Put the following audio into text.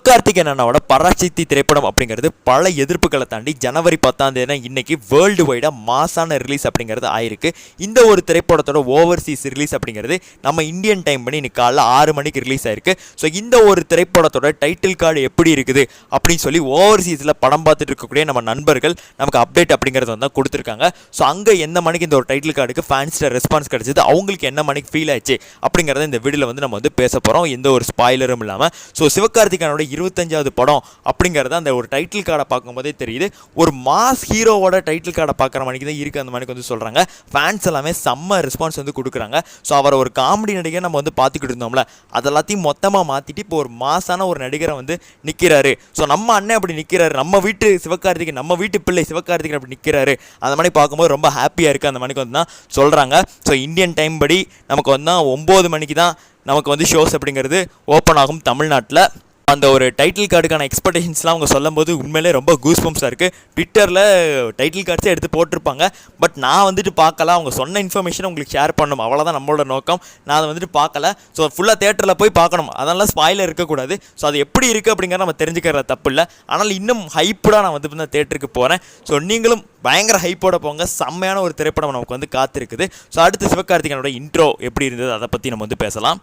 சிவகார்த்திகேயன் அண்ணாவோட பராசக்தி திரைப்படம் அப்படிங்கிறது பல எதிர்ப்புகளை தாண்டி ஜனவரி 10 இன்னைக்கு வேர்ல்டு வைடாக மாசான ரிலீஸ் அப்படிங்கிறது ஆயிருக்கு. இந்த ஒரு திரைப்படத்தோட ஓவர்சீஸ் ரிலீஸ் அப்படிங்கிறது நம்ம இந்தியன் டைம் பண்ணி இன்னைக்கு காலைல 6 மணிக்கு ரிலீஸ் ஆயிருக்கு. ஸோ இந்த ஒரு திரைப்படத்தோட டைட்டில் கார்டு எப்படி இருக்குது அப்படின்னு சொல்லி ஓவர்சீஸில் படம் பார்த்துட்டு இருக்கக்கூடிய நம்ம நண்பர்கள் நமக்கு அப்டேட் அப்படிங்கிறது வந்து கொடுத்துருக்காங்க. ஸோ அங்கே எந்த மணிக்கு இந்த ஒரு டைட்டில் கார்டுக்கு ஃபேன்ஸ்ட ரெஸ்பான்ஸ் கிடைச்சது, அவங்களுக்கு என்ன மணிக்கு ஃபீல் ஆச்சு அப்படிங்கிறத இந்த வீடியோவில் வந்து நம்ம வந்து பேச போகிறோம், எந்த ஒரு ஸ்பாய்லரும் இல்லாமல். ஸோ சிவகார்த்திகேயனோட 25வது படம் அப்படிங்கிறது அந்த ஒரு டைட்டில் கார்டை பார்க்கும்போதே தெரியுது. ஒரு மாஸ் ஹீரோவோட டைட்டில் கார்டை பார்க்குற மணிக்கு தான் இருக்குது அந்த மணிக்கு வந்து சொல்கிறாங்க. ஃபேன்ஸ் எல்லாமே செம்ம ரெஸ்பான்ஸ் வந்து கொடுக்குறாங்க. ஸோ அவரை ஒரு காமெடி நடிகர் நம்ம வந்து பார்த்துக்கிட்டு இருந்தோம்ல, அதெல்லாத்தையும் மொத்தமாக மாற்றிட்டு இப்போ ஒரு மாசான ஒரு நடிகரை வந்து நிற்கிறாரு. ஸோ நம்ம அண்ணன் அப்படி நிற்கிறாரு, நம்ம வீட்டு சிவகார்த்திகேயன், நம்ம வீட்டு பிள்ளை சிவகார்த்திகேயன் அப்படி நிற்கிறாரு. அந்த மாதிரி பார்க்கும்போது ரொம்ப ஹாப்பியாக இருக்குது அந்த மணிக்கு வந்து தான் சொல்கிறாங்க. ஸோ இந்தியன் டைம் படி நமக்கு வந்து 9 மணிக்கு தான் நமக்கு வந்து ஷோஸ் அப்படிங்கிறது ஓப்பன் ஆகும் தமிழ்நாட்டில். அந்த ஒரு டைட்டில் கார்டுக்கான எக்ஸ்பெக்டேஷன்ஸ்லாம் அவங்க சொல்லும் போது உண்மையிலே ரொம்ப கூஸ்பம்ஸாக இருக்குது. ட்விட்டரில் டைட்டில் கார்ட்ஸே எடுத்து போட்டிருப்பாங்க. பட் நான் வந்துட்டு பார்க்கல, அவங்க சொன்ன இன்ஃபர்மேஷனை உங்களுக்கு ஷேர் பண்ணணும், அவ்வளோதான் நம்மளோட நோக்கம். நான் அதை வந்துட்டு பார்க்கல. ஸோ ஃபுல்லாக தேட்டரில் போய் பார்க்கணும், அதெல்லாம் ஸ்பாயிலர் இருக்கக்கூடாது. ஸோ அது எப்படி இருக்குது அப்படிங்கிறத நம்ம தெரிஞ்சுக்கிற தப்பு இல்லை. ஆனால் இன்னும் ஹைப்படாக நான் வந்து தேட்டருக்கு போகிறேன். ஸோ நீங்களும் பயங்கர ஹைப்போட போங்க, செம்மையான ஒரு திரைப்படம் நமக்கு வந்து காத்திருக்குது. ஸோ அடுத்து சிவகார்த்திகேயனோட இன்ட்ரோ எப்படி இருந்தது அதை பற்றி நம்ம வந்து பேசலாம்.